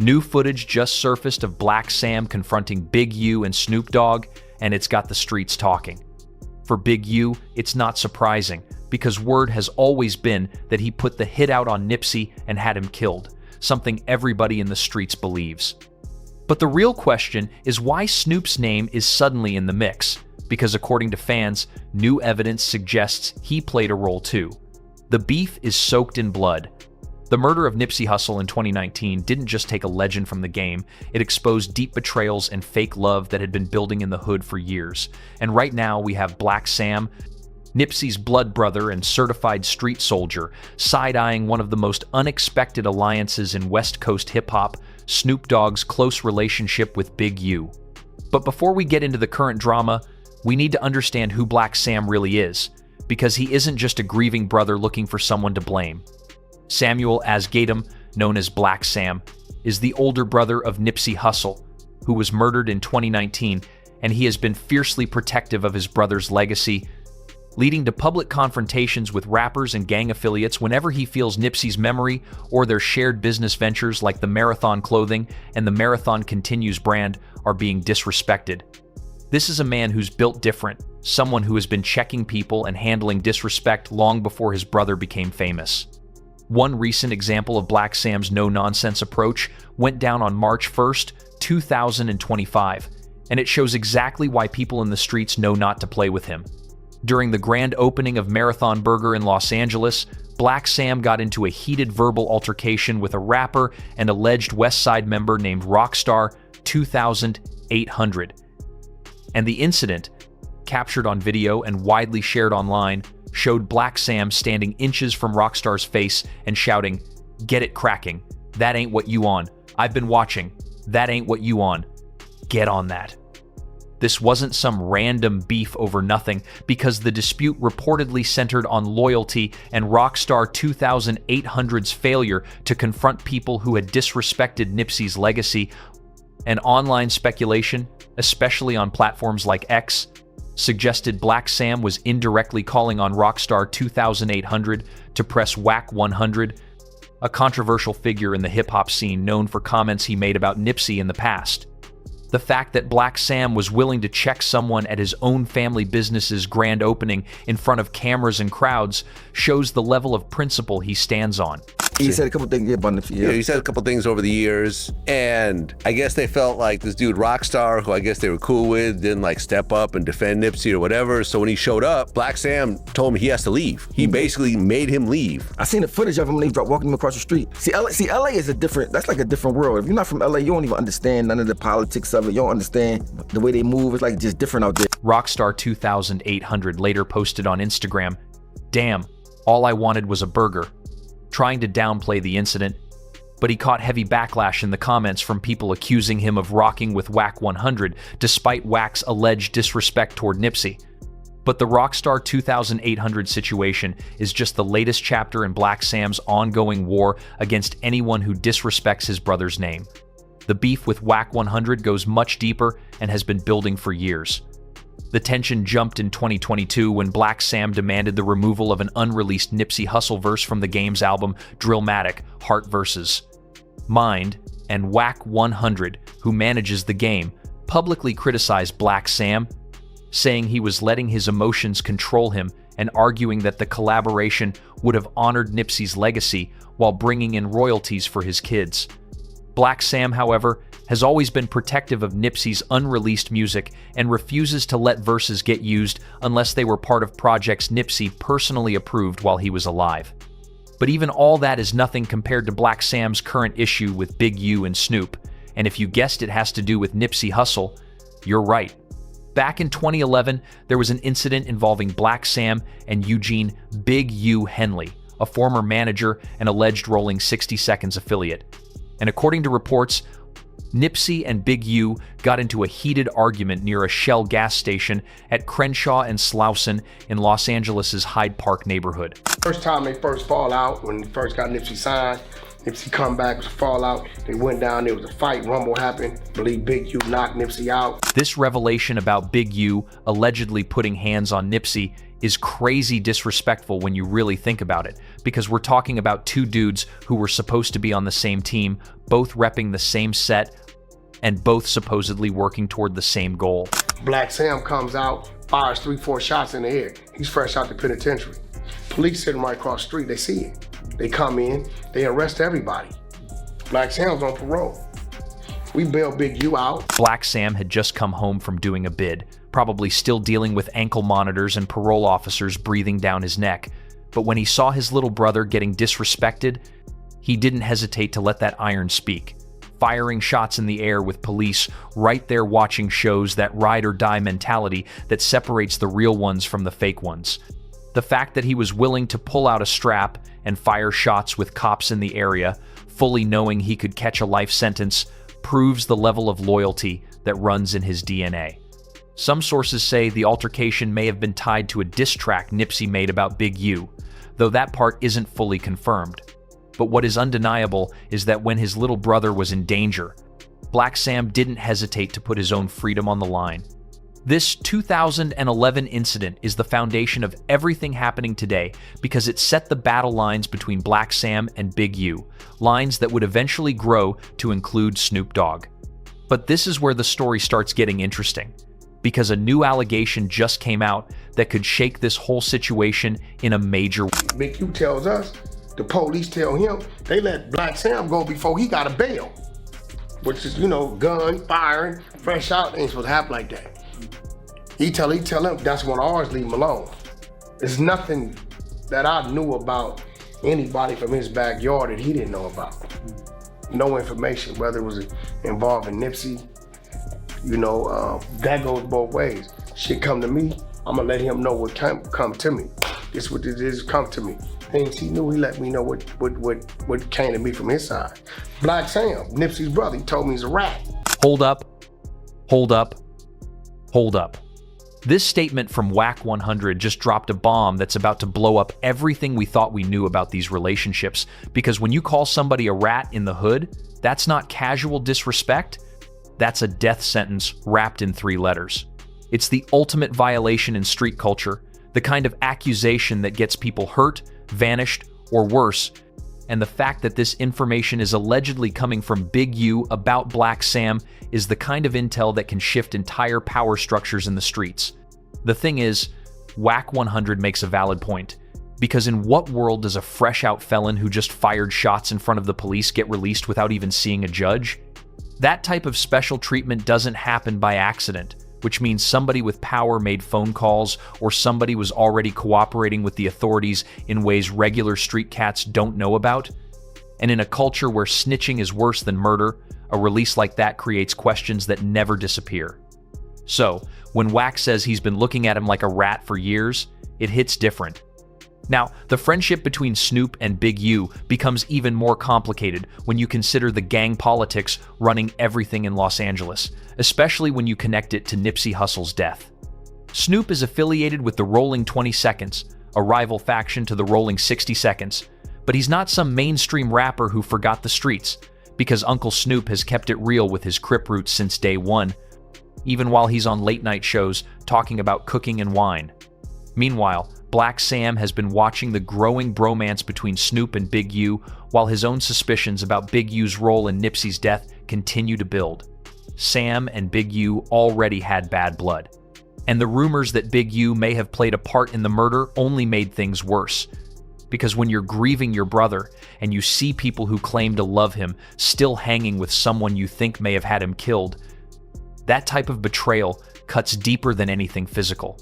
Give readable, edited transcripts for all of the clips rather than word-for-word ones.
New footage just surfaced of Blacc Sam confronting Big U and Snoop Dogg, and it's got the streets talking. For Big U, it's not surprising, because word has always been that he put the hit out on Nipsey and had him killed, something everybody in the streets believes. But the real question is why Snoop's name is suddenly in the mix, because according to fans, new evidence suggests he played a role too. The beef is soaked in blood. The murder of Nipsey Hussle in 2019 didn't just take a legend from the game, it exposed deep betrayals and fake love that had been building in the hood for years. And right now we have Blacc Sam, Nipsey's blood brother and certified street soldier, side-eyeing one of the most unexpected alliances in West Coast hip-hop, Snoop Dogg's close relationship with Big U. But before we get into the current drama, we need to understand who Blacc Sam really is, because he isn't just a grieving brother looking for someone to blame. Samuel Asgatum, known as Blacc Sam, is the older brother of Nipsey Hussle, who was murdered in 2019, and he has been fiercely protective of his brother's legacy, leading to public confrontations with rappers and gang affiliates whenever he feels Nipsey's memory or their shared business ventures like the Marathon Clothing and the Marathon Continues brand are being disrespected. This is a man who's built different, someone who has been checking people and handling disrespect long before his brother became famous. One recent example of Blacc Sam's no-nonsense approach went down on March 1st, 2025, and it shows exactly why people in the streets know not to play with him. During the grand opening of Marathon Burger in Los Angeles, Blacc Sam got into a heated verbal altercation with a rapper and alleged West Side member named Rockstar 2800. And the incident, captured on video and widely shared online, showed Blacc Sam standing inches from Rockstar's face and shouting, "Get it cracking. That ain't what you on. I've been watching. That ain't what you on. Get on that." This wasn't some random beef over nothing, because the dispute reportedly centered on loyalty and Rockstar 2800's failure to confront people who had disrespected Nipsey's legacy. And online speculation, especially on platforms like X, suggested Blacc Sam was indirectly calling on Rockstar 2800 to press Whack 100, a controversial figure in the hip-hop scene known for comments he made about Nipsey in the past. The fact that Blacc Sam was willing to check someone at his own family business's grand opening in front of cameras and crowds shows the level of principle he stands on. He said a couple things about Nipsey. Yeah, he said a couple things over the years, and I guess they felt like this dude Rockstar, who I guess they were cool with, didn't like step up and defend Nipsey or whatever. So when he showed up, Blacc Sam told him he has to leave. He basically made him leave. I seen the footage of him when he walking him across the street. See, LA is that's like a different world. If you're not from LA, you don't even understand none of the politics of it. You don't understand the way they move. It's like just different out there. Rockstar 2800 later posted on Instagram, "Damn, all I wanted was a burger," trying to downplay the incident, but he caught heavy backlash in the comments from people accusing him of rocking with Whack 100 despite Whack's alleged disrespect toward Nipsey. But the Rockstar 2800 situation is just the latest chapter in Blacc Sam's ongoing war against anyone who disrespects his brother's name. The beef with Whack 100 goes much deeper and has been building for years. The tension jumped in 2022 when Blacc Sam demanded the removal of an unreleased Nipsey Hussle verse from the game's album Drillmatic, Heart vs. Mind, and Whack 100, who manages the game, publicly criticized Blacc Sam, saying he was letting his emotions control him and arguing that the collaboration would have honored Nipsey's legacy while bringing in royalties for his kids. Blacc Sam, however, has always been protective of Nipsey's unreleased music and refuses to let verses get used unless they were part of projects Nipsey personally approved while he was alive. But even all that is nothing compared to Blacc Sam's current issue with Big U and Snoop, and if you guessed it has to do with Nipsey Hussle, you're right. Back in 2011, there was an incident involving Blacc Sam and Eugene Big U Henley, a former manager and alleged Rolling 60 Seconds affiliate. And according to reports, Nipsey and Big U got into a heated argument near a Shell gas station at Crenshaw and Slauson in Los Angeles' Hyde Park neighborhood. First time they first fall out, when they first got Nipsey signed, Nipsey come back, was a fallout. They went down, there was a fight, rumble happened. I believe Big U knocked Nipsey out. This revelation about Big U allegedly putting hands on Nipsey is crazy disrespectful when you really think about it, because we're talking about two dudes who were supposed to be on the same team, both repping the same set, and both supposedly working toward the same goal. Blacc Sam comes out, fires 3-4 shots in the air. He's fresh out the penitentiary. Police sitting right across the street, they see it. They come in, they arrest everybody. Blacc Sam's on parole. We bail Big U out. Blacc Sam had just come home from doing a bid, probably still dealing with ankle monitors and parole officers breathing down his neck. But when he saw his little brother getting disrespected, he didn't hesitate to let that iron speak, firing shots in the air with police right there watching shows that ride or die mentality that separates the real ones from the fake ones. The fact that he was willing to pull out a strap and fire shots with cops in the area, fully knowing he could catch a life sentence, proves the level of loyalty that runs in his DNA. Some sources say the altercation may have been tied to a diss track Nipsey made about Big U, though that part isn't fully confirmed. But what is undeniable is that when his little brother was in danger, Blacc Sam didn't hesitate to put his own freedom on the line. This 2011 incident is the foundation of everything happening today because it set the battle lines between Blacc Sam and Big U, lines that would eventually grow to include Snoop Dogg. But this is where the story starts getting interesting, because a new allegation just came out that could shake this whole situation in a major way. Big U tells us, the police tell him, they let Blacc Sam go before he got a bail. Which is, gun, firing, fresh out, ain't supposed to happen like that. He tell him that's when ours leave him alone. There's nothing that I knew about anybody from his backyard that he didn't know about. No information, whether it was involving Nipsey, that goes both ways. Shit come to me, I'm gonna let him know what come to me. This what it is, come to me. Things he knew, he let me know what came to me from his side. Blacc Sam, Nipsey's brother, he told me he's a rat. Hold up, hold up, hold up. This statement from Blacc 100 just dropped a bomb that's about to blow up everything we thought we knew about these relationships, because when you call somebody a rat in the hood, that's not casual disrespect, that's a death sentence wrapped in 3 letters. It's the ultimate violation in street culture, the kind of accusation that gets people hurt, vanished, or worse, and the fact that this information is allegedly coming from Big U about Blacc Sam is the kind of intel that can shift entire power structures in the streets. The thing is, Blacc 100 makes a valid point, because in what world does a fresh-out felon who just fired shots in front of the police get released without even seeing a judge? That type of special treatment doesn't happen by accident, which means somebody with power made phone calls or somebody was already cooperating with the authorities in ways regular street cats don't know about. And in a culture where snitching is worse than murder, a release like that creates questions that never disappear. So, when Blacc says he's been looking at him like a rat for years, it hits different. Now, the friendship between Snoop and Big U becomes even more complicated when you consider the gang politics running everything in Los Angeles, especially when you connect it to Nipsey Hussle's death. Snoop is affiliated with the Rolling 20 Seconds, a rival faction to the Rolling 60 Seconds, but he's not some mainstream rapper who forgot the streets, because Uncle Snoop has kept it real with his Crip roots since day one, even while he's on late-night shows talking about cooking and wine. Meanwhile, Blacc Sam has been watching the growing bromance between Snoop and Big U, while his own suspicions about Big U's role in Nipsey's death continue to build. Sam and Big U already had bad blood, and the rumors that Big U may have played a part in the murder only made things worse. Because when you're grieving your brother and you see people who claim to love him still hanging with someone you think may have had him killed, that type of betrayal cuts deeper than anything physical.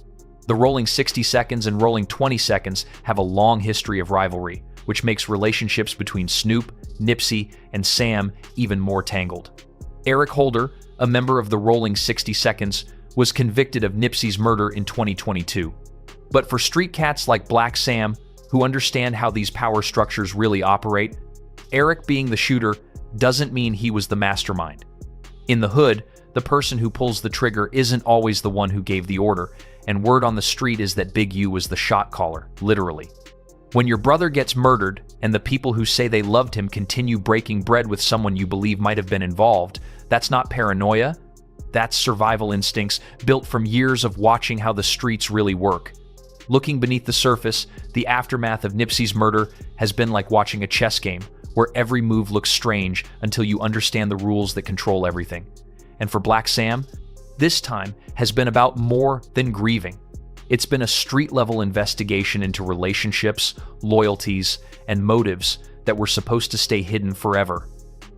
The Rolling 60 Seconds and Rolling 20 Seconds have a long history of rivalry, which makes relationships between Snoop, Nipsey, and Sam even more tangled. Eric Holder, a member of the Rolling 60 Seconds, was convicted of Nipsey's murder in 2022. But for street cats like Blacc Sam, who understand how these power structures really operate, Eric being the shooter doesn't mean he was the mastermind. In the hood, the person who pulls the trigger isn't always the one who gave the order, and word on the street is that Big U was the shot caller, literally. When your brother gets murdered, and the people who say they loved him continue breaking bread with someone you believe might have been involved, that's not paranoia, that's survival instincts built from years of watching how the streets really work. Looking beneath the surface, the aftermath of Nipsey's murder has been like watching a chess game, where every move looks strange until you understand the rules that control everything. And for Blacc Sam, this time has been about more than grieving. It's been a street-level investigation into relationships, loyalties, and motives that were supposed to stay hidden forever.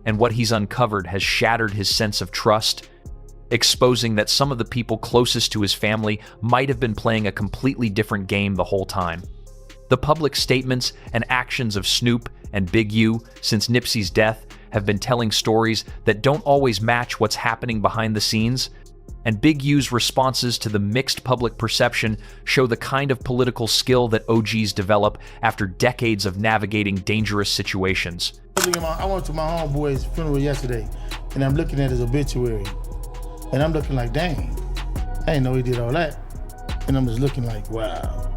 And what he's uncovered has shattered his sense of trust, exposing that some of the people closest to his family might have been playing a completely different game the whole time. The public statements and actions of Snoop and Big U since Nipsey's death have been telling stories that don't always match what's happening behind the scenes, and Big U's responses to the mixed public perception show the kind of political skill that OGs develop after decades of navigating dangerous situations. I went to my homeboy's funeral yesterday, and I'm looking at his obituary, and I'm looking like, dang, I didn't know he did all that. And I'm just looking like, wow.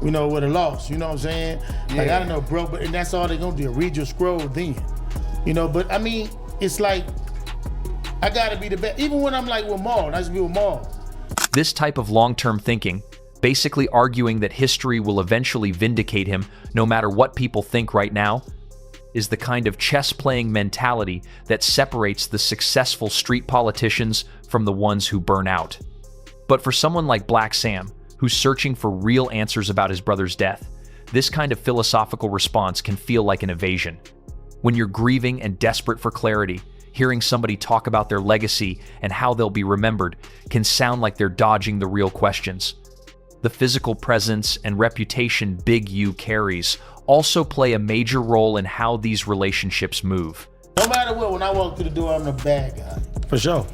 You know, what a loss, you know what I'm saying? Yeah. Like, I don't know, bro, and that's all they're gonna do, read your scroll then. You know, but I mean, it's like, I gotta be the best. Even when I'm like with Maul, I just be with Maul. This type of long-term thinking, basically arguing that history will eventually vindicate him no matter what people think right now, is the kind of chess-playing mentality that separates the successful street politicians from the ones who burn out. But for someone like Blacc Sam, who's searching for real answers about his brother's death, this kind of philosophical response can feel like an evasion. When you're grieving and desperate for clarity, hearing somebody talk about their legacy and how they'll be remembered can sound like they're dodging the real questions. The physical presence and reputation Big U carries also play a major role in how these relationships move. No matter what, when I walk through the door, I'm the bad guy. For sure.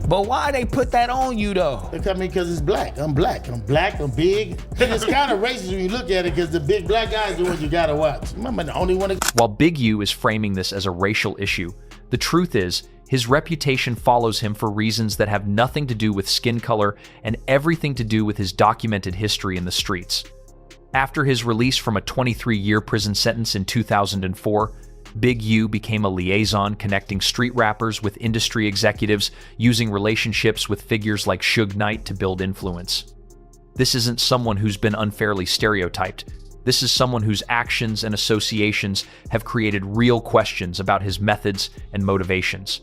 But why they put that on you though? Because it's black. I'm black. I'm big. And it's kind of racist when you look at it because the big black guys are the ones you gotta watch. I'm the only one. While Big U is framing this as a racial issue, the truth is, his reputation follows him for reasons that have nothing to do with skin color and everything to do with his documented history in the streets. After his release from a 23-year prison sentence in 2004, Big U became a liaison connecting street rappers with industry executives, using relationships with figures like Suge Knight to build influence. This isn't someone who's been unfairly stereotyped. This is someone whose actions and associations have created real questions about his methods and motivations.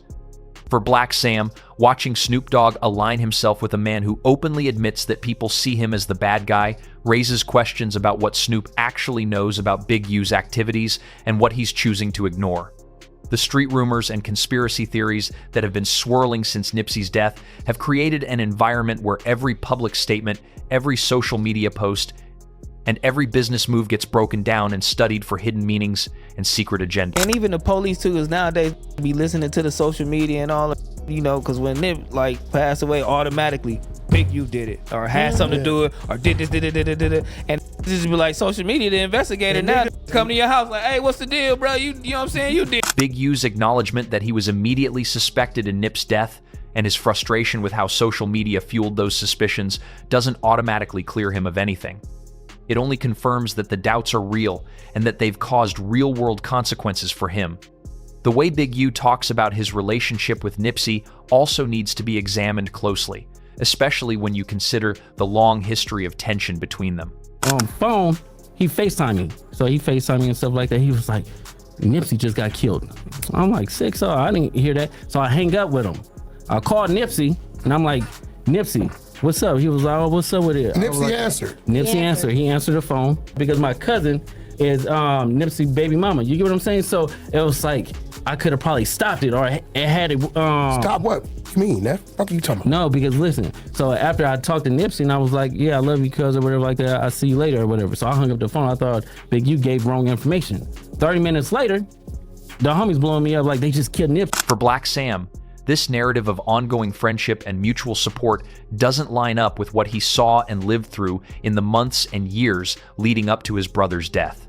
For Blacc Sam, watching Snoop Dogg align himself with a man who openly admits that people see him as the bad guy raises questions about what Snoop actually knows about Big U's activities and what he's choosing to ignore. The street rumors and conspiracy theories that have been swirling since Nipsey's death have created an environment where every public statement, every social media post, and every business move gets broken down and studied for hidden meanings and secret agendas. And even the police too, is nowadays be listening to the social media and all, you know, because when Nip like passed away, automatically Big U did it or had something to do it or did this, and just be like social media, the investigator now come to your house like, hey, what's the deal, bro? You know what I'm saying? You did. Big U's acknowledgement that he was immediately suspected in Nip's death and his frustration with how social media fueled those suspicions doesn't automatically clear him of anything. It only confirms that the doubts are real and that they've caused real-world consequences for him. The way Big U talks about his relationship with Nipsey also needs to be examined closely, especially when you consider the long history of tension between them. On phone, he FaceTimed me. So he FaceTimed me and stuff like that. He was like, Nipsey just got killed. I'm like, 6 oh, I didn't hear that. So I hang up with him. I called Nipsey and I'm like, Nipsey, what's up? He was like, oh, what's up with it? Nipsey answered. Nipsey answered. He answered the phone because my cousin is Nipsey baby mama. You get what I'm saying? So it was like, I could have probably stopped it or it had it. Stop what? What you mean? That fuck are you talking about? No, because listen, so after I talked to Nipsey and I was like, yeah, I love you, cuz, or whatever like that. I'll see you later or whatever. So I hung up the phone. I thought, Big U gave wrong information. 30 minutes later, the homies blowing me up like they just killed Nipsey. For Blacc Sam, this narrative of ongoing friendship and mutual support doesn't line up with what he saw and lived through in the months and years leading up to his brother's death.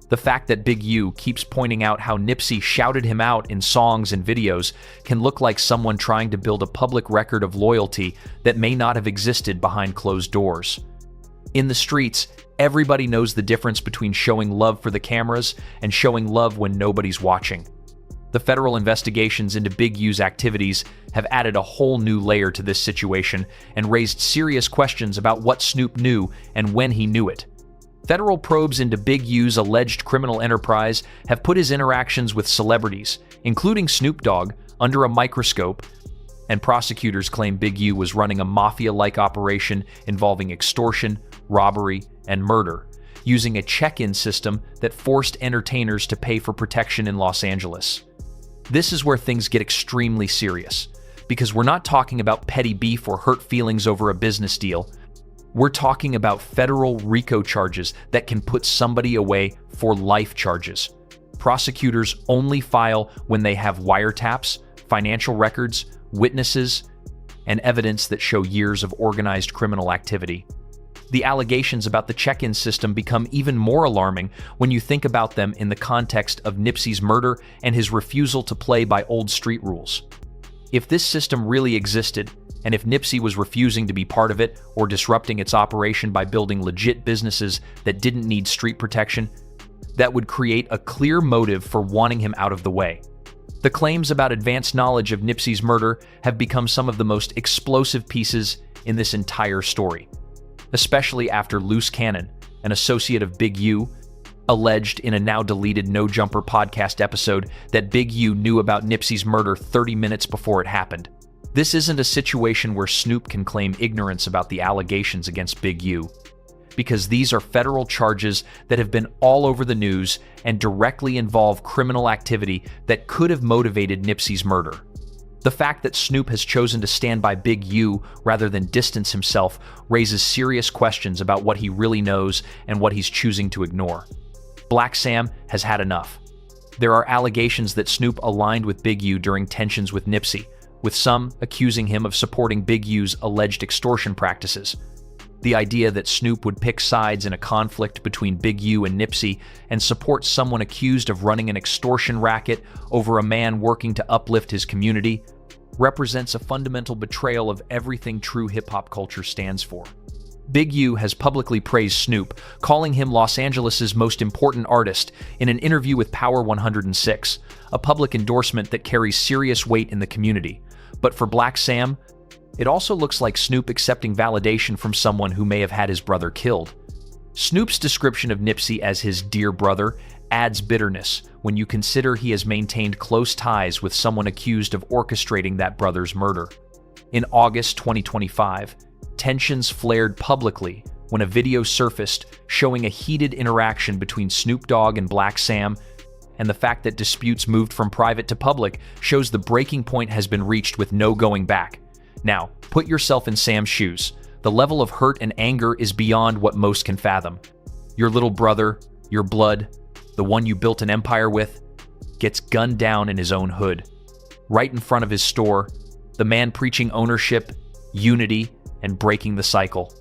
The fact that Big U keeps pointing out how Nipsey shouted him out in songs and videos can look like someone trying to build a public record of loyalty that may not have existed behind closed doors. In the streets, everybody knows the difference between showing love for the cameras and showing love when nobody's watching. The federal investigations into Big U's activities have added a whole new layer to this situation and raised serious questions about what Snoop knew and when he knew it. Federal probes into Big U's alleged criminal enterprise have put his interactions with celebrities, including Snoop Dogg, under a microscope, and prosecutors claim Big U was running a mafia-like operation involving extortion, robbery, and murder, using a check-in system that forced entertainers to pay for protection in Los Angeles. This is where things get extremely serious, because we're not talking about petty beef or hurt feelings over a business deal. We're talking about federal RICO charges that can put somebody away for life charges. Prosecutors only file when they have wiretaps, financial records, witnesses, and evidence that show years of organized criminal activity. The allegations about the check-in system become even more alarming when you think about them in the context of Nipsey's murder and his refusal to play by old street rules. If this system really existed, and if Nipsey was refusing to be part of it or disrupting its operation by building legit businesses that didn't need street protection, that would create a clear motive for wanting him out of the way. The claims about advanced knowledge of Nipsey's murder have become some of the most explosive pieces in this entire story, especially after Loose Cannon, an associate of Big U, alleged in a now-deleted No Jumper podcast episode that Big U knew about Nipsey's murder 30 minutes before it happened. This isn't a situation where Snoop can claim ignorance about the allegations against Big U, because these are federal charges that have been all over the news and directly involve criminal activity that could have motivated Nipsey's murder. The fact that Snoop has chosen to stand by Big U rather than distance himself raises serious questions about what he really knows and what he's choosing to ignore. Blacc Sam has had enough. There are allegations that Snoop aligned with Big U during tensions with Nipsey, with some accusing him of supporting Big U's alleged extortion practices. The idea that Snoop would pick sides in a conflict between Big U and Nipsey and support someone accused of running an extortion racket over a man working to uplift his community represents a fundamental betrayal of everything true hip-hop culture stands for. Big U has publicly praised Snoop, calling him Los Angeles' most important artist in an interview with Power 106, a public endorsement that carries serious weight in the community. But for Blacc Sam, it also looks like Snoop accepting validation from someone who may have had his brother killed. Snoop's description of Nipsey as his dear brother adds bitterness when you consider he has maintained close ties with someone accused of orchestrating that brother's murder. In August 2025, tensions flared publicly when a video surfaced showing a heated interaction between Snoop Dogg and Blacc Sam, and the fact that disputes moved from private to public shows the breaking point has been reached with no going back. Now, put yourself in Sam's shoes. The level of hurt and anger is beyond what most can fathom. Your little brother, your blood, the one you built an empire with, gets gunned down in his own hood. Right in front of his store, the man preaching ownership, unity, and breaking the cycle.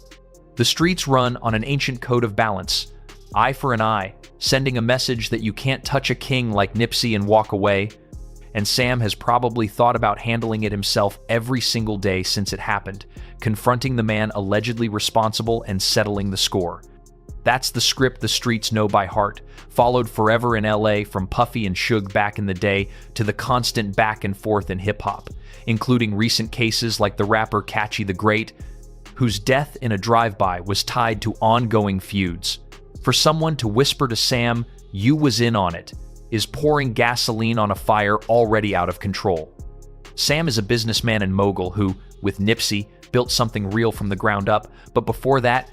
The streets run on an ancient code of balance, eye for an eye, sending a message that you can't touch a king like Nipsey and walk away. And Sam has probably thought about handling it himself every single day since it happened, confronting the man allegedly responsible and settling the score. That's the script the streets know by heart, followed forever in LA from Puffy and Suge back in the day to the constant back and forth in hip-hop, including recent cases like the rapper Catchy the Great, whose death in a drive-by was tied to ongoing feuds. For someone to whisper to Sam, "You was in on it," is pouring gasoline on a fire already out of control. Sam is a businessman and mogul who, with Nipsey, built something real from the ground up, but before that,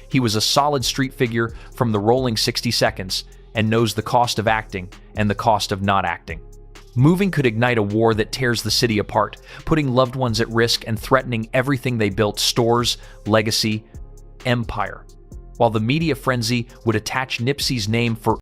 he was a solid street figure from the rolling 60 seconds and knows the cost of acting and the cost of not acting. Moving could ignite a war that tears the city apart, putting loved ones at risk and threatening everything they built: stores, legacy, empire. While the media frenzy would attach Nipsey's name for